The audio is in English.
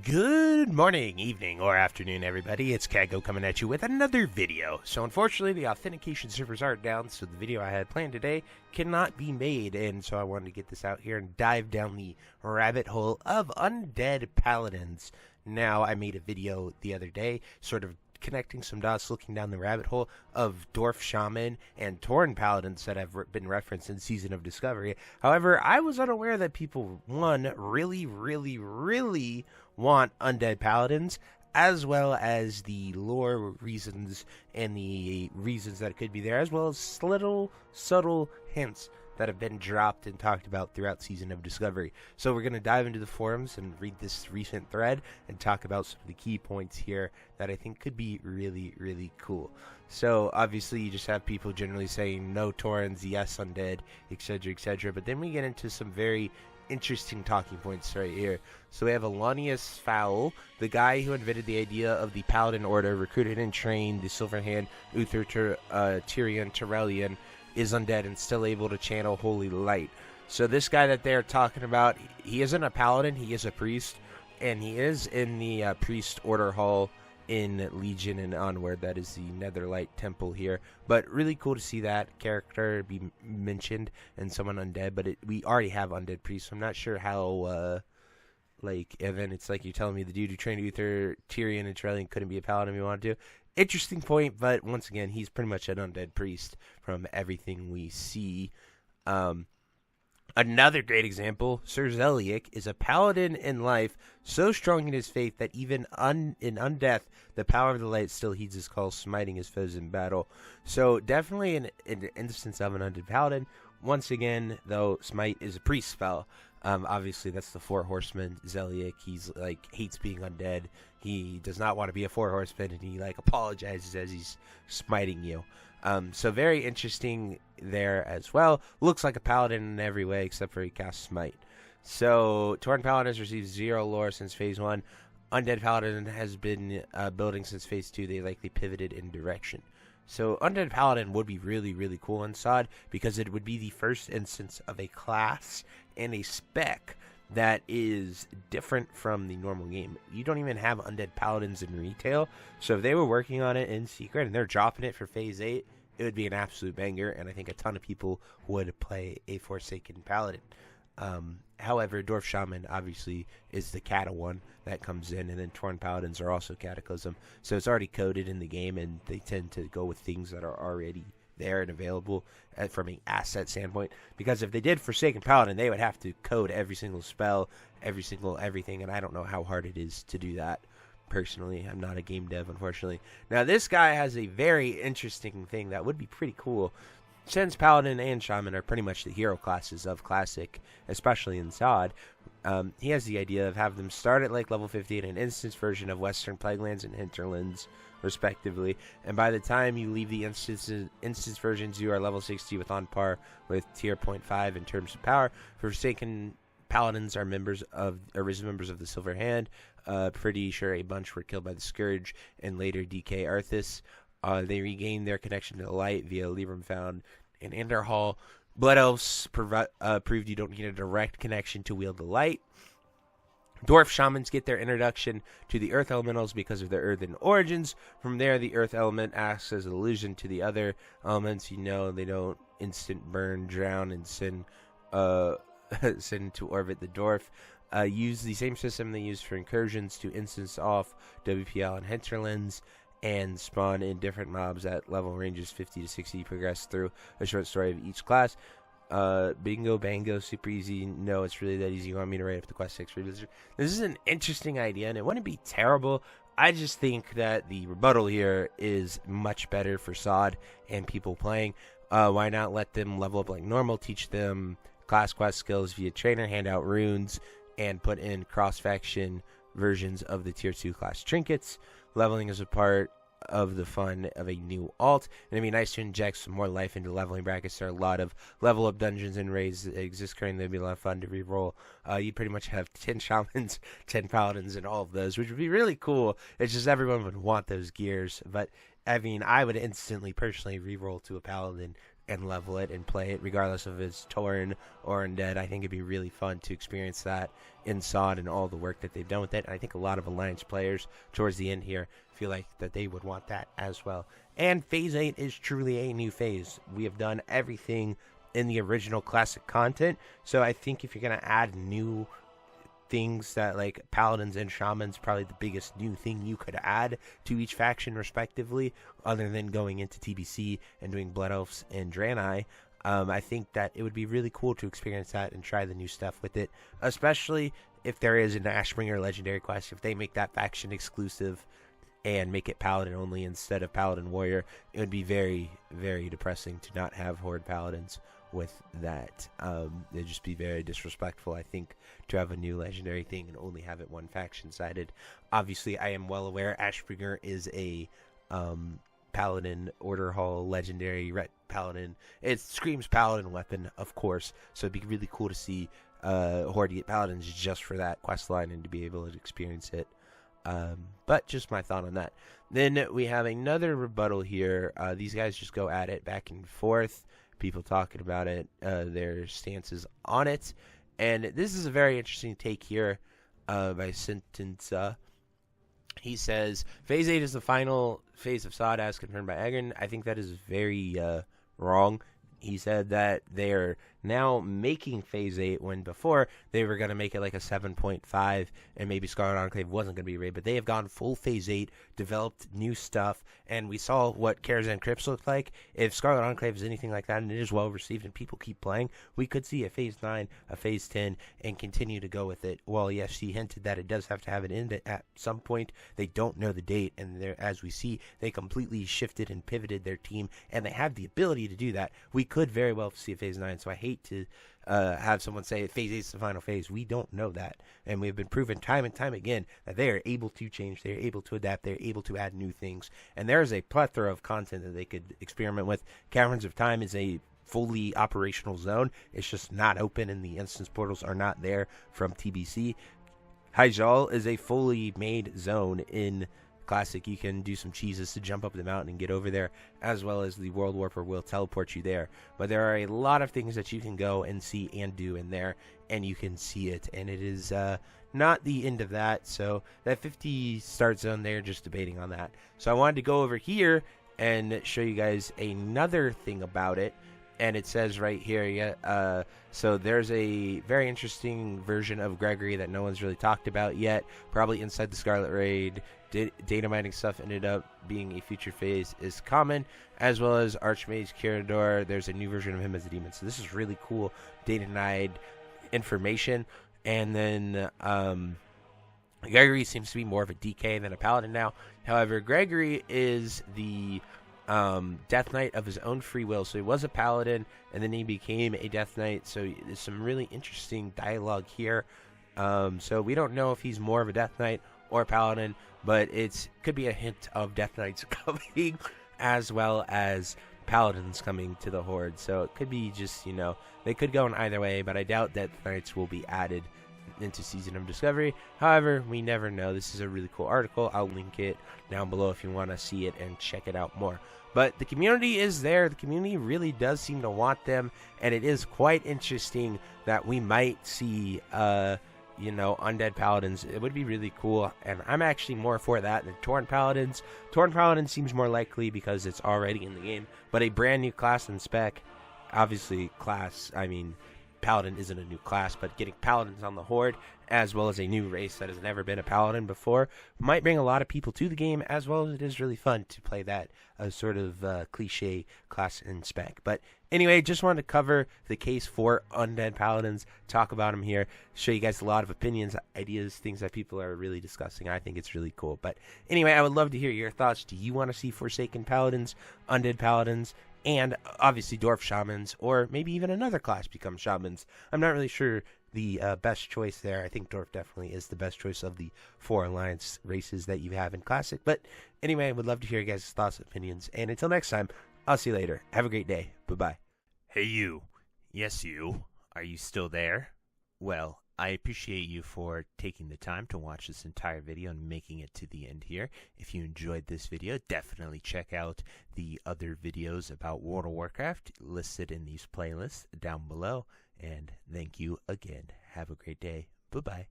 Good morning, evening, or afternoon, everybody. It's Kaghoe coming at you with another video. So unfortunately, the authentication servers are down, so the video I had planned today cannot be made, and so I wanted to get this out here and dive down the rabbit hole of Undead Paladins. Now, I made a video the other day, sort of connecting some dots, looking down the rabbit hole of Dwarf Shaman and Tauren Paladins that have been referenced in Season of Discovery. However, I was unaware that people, one, really want Undead Paladins, as well as the lore reasons and the reasons that it could be there, as well as little subtle hints that have been dropped and talked about throughout Season of Discovery. So we're going to dive into the forums and read this recent thread and talk about some of the key points here that I think could be really cool. So obviously you just have people generally saying no Taurens, yes Undead, etc, but then we get into some very interesting talking points right here. So we have Alanius Fowl, the guy who invented the idea of the Paladin Order, recruited and trained the Silverhand, Uther, Tyrion, Tyrellian, is undead and still able to channel holy light. So this guy that they're talking about, he isn't a paladin, he is a priest, and he is in the priest order hall in Legion and onward. That is the Netherlight temple here, but really cool to see that character be mentioned and someone undead. But we already have undead priests, so I'm not sure how like Evan, it's like you're telling me the dude who trained Uther, Tyrion, and Tyrellian couldn't be a paladin if he wanted to. Interesting point, but once again, he's pretty much an undead priest from everything we see. Another great example, Sir Zeliek is a paladin in life, so strong in his faith that even in undeath, the power of the light still heeds his call, smiting his foes in battle. So definitely an instance of an undead paladin. Once again, though, smite is a priest spell. Obviously, that's the Four Horsemen. Zeliek, he's like hates being undead. He does not want to be a Four Horseman, and he like apologizes as he's smiting you. So very interesting there as well. Looks like a paladin in every way except for he casts smite. So Tauren Paladin has received 0 lore since phase 1. Undead Paladin has been building since phase 2. They likely pivoted in direction. So Undead Paladin would be really cool in SOD because it would be the first instance of a class and a spec that is different from the normal game. You don't even have Undead Paladins in retail, so if they were working on it in secret and they're dropping it for phase 8, it would be an absolute banger, and I think a ton of people would play a Forsaken Paladin. However, Dwarf Shaman obviously is the Cata one that comes in, and then Tauren Paladins are also Cataclysm, so it's already coded in the game, and they tend to go with things that are already there and available from an asset standpoint, because if they did Forsaken Paladin, they would have to code every single spell, every single everything, and I don't know how hard it is to do that. Personally, I'm not a game dev, unfortunately. Now, this guy has a very interesting thing that would be pretty cool. Since Paladin and Shaman are pretty much the hero classes of Classic, especially in SOD, he has the idea of having them start at like level 50 in an instance version of Western Plaguelands and Hinterlands, respectively, and by the time you leave the instance versions, you are level 60 with on par with tier 0.5 in terms of power. Forsaken Paladins are arisen members of the Silver Hand. Pretty sure a bunch were killed by the Scourge and later DK Arthas. They regain their connection to the light via Libram found in Enderhall. Blood Elves proved you don't need a direct connection to wield the light. Dwarf Shamans get their introduction to the Earth Elementals because of their earthen origins. From there, the Earth Element acts as an allusion to the other elements. You know, they don't instant burn, drown, and send to orbit the dwarf. Use the same system they use for incursions to instance off WPL and Hinterlands and spawn in different mobs at level ranges 50 to 60. Progress through a short story of each class. Bingo, bango, super easy. No, it's really that easy. You want me to write up the quest 6 revisit? This is an interesting idea, and it wouldn't be terrible. I just think that the rebuttal here is much better for SOD and people playing. Why not let them level up like normal, teach them class quest skills via trainer, hand out runes, and put in cross-faction versions of the tier 2 class trinkets. Leveling is a part of the fun of a new alt, and it'd be nice to inject some more life into leveling brackets. There are a lot of level up dungeons and raids that exist currently. It'd be a lot of fun to reroll. You pretty much have 10 shamans, 10 paladins, and all of those, which would be really cool. It's just everyone would want those gears, but I mean, I would instantly personally reroll to a paladin and level it and play it, regardless of if it's Tauren or Undead. I think it'd be really fun to experience that in SOD and all the work that they've done with it. And I think a lot of Alliance players towards the end here feel like that they would want that as well. And Phase 8 is truly a new phase. We have done everything in the original classic content, so I think if you're going to add new things that like Paladins and Shamans, probably the biggest new thing you could add to each faction respectively, other than going into TBC and doing Blood Elves and Draenei. I think that it would be really cool to experience that and try the new stuff with it, especially if there is an Ashbringer Legendary quest. If they make that faction exclusive and make it Paladin only instead of Paladin Warrior, it would be very, very depressing to not have Horde Paladins with that. It'd just be very disrespectful, I think, to have a new legendary thing and only have it one faction sided. Obviously, I am well aware Ashbringer is a Paladin Order Hall legendary Paladin. It screams Paladin weapon, of course, so it'd be really cool to see Horde get Paladins just for that quest line and to be able to experience it. But just my thought on that. Then we have another rebuttal here. These guys just go at it back and forth. People talking about it, their stances on it. And this is a very interesting take here by Sentence. He says, Phase 8 is the final phase of SOD as confirmed by Egrin. I think that is very wrong. He said that they're now making Phase 8 when before they were going to make it like a 7.5 and maybe Scarlet Enclave wasn't going to be raid, but they have gone full Phase 8, developed new stuff, and we saw what Karazhan Crypts looked like. If Scarlet Enclave is anything like that and it is well received and people keep playing, we could see a Phase 9, a Phase 10, and continue to go with it. Well, yes, she hinted that it does have to have an end at some point. They don't know the date, and as we see, they completely shifted and pivoted their team, and they have the ability to do that. We could very well see a Phase 9, so I hate to have someone say Phase 8 is the final phase. We don't know that, and we've been proven time and time again that they are able to change, they are able to adapt, they are able to add new things, and there is a plethora of content that they could experiment with. Caverns of Time is a fully operational zone. It's just not open, and the instance portals are not there from TBC. Hyjal is a fully made zone in Classic. You can do some cheeses to jump up the mountain and get over there, as well as the World Warper will teleport you there. But there are a lot of things that you can go and see and do in there, and you can see it, and it is not the end of that. So that 50 start zone there, just debating on that. So I wanted to go over here and show you guys another thing about it. And it says right here, so there's a very interesting version of Gregory that no one's really talked about yet. Probably inside the Scarlet Raid. Data mining stuff ended up being a future phase is common, as well as Archmage Kirador. There's a new version of him as a demon. So this is really cool data denied information. And then Gregory seems to be more of a DK than a Paladin now. However, Gregory is the Death Knight of his own free will. So he was a Paladin, and then he became a Death Knight. So there's some really interesting dialogue here. So we don't know if he's more of a Death Knight or Paladin, but it could be a hint of Death Knights coming, as well as Paladins coming to the Horde. So it could be just, they could go in either way, but I doubt Death Knights will be added into Season of Discovery. However, we never know. This is a really cool article. I'll link it down below if you want to see it and check it out more. But the community is there. The community really does seem to want them, and it is quite interesting that we might see Undead Paladins. It would be really cool, and I'm actually more for that than Tauren Paladins. Tauren Paladins seems more likely because it's already in the game, but a brand new class and spec, obviously Paladin isn't a new class, but getting Paladins on the Horde, as well as a new race that has never been a Paladin before, might bring a lot of people to the game, as well as it is really fun to play that sort of cliche class and spec. But anyway, just wanted to cover the case for Undead Paladins, talk about them here, show you guys a lot of opinions, ideas, things that people are really discussing. I think it's really cool. But anyway, I would love to hear your thoughts. Do you want to see Forsaken Paladins, Undead Paladins, and obviously Dwarf Shamans, or maybe even another class become Shamans? I'm not really sure the best choice there. I think Dwarf definitely is the best choice of the 4 Alliance races that you have in Classic. But anyway, I would love to hear your guys' thoughts and opinions. And until next time, I'll see you later. Have a great day. Bye-bye. Hey you. Yes, you. Are you still there? Well, I appreciate you for taking the time to watch this entire video and making it to the end here. If you enjoyed this video, definitely check out the other videos about World of Warcraft listed in these playlists down below. And thank you again. Have a great day. Bye-bye.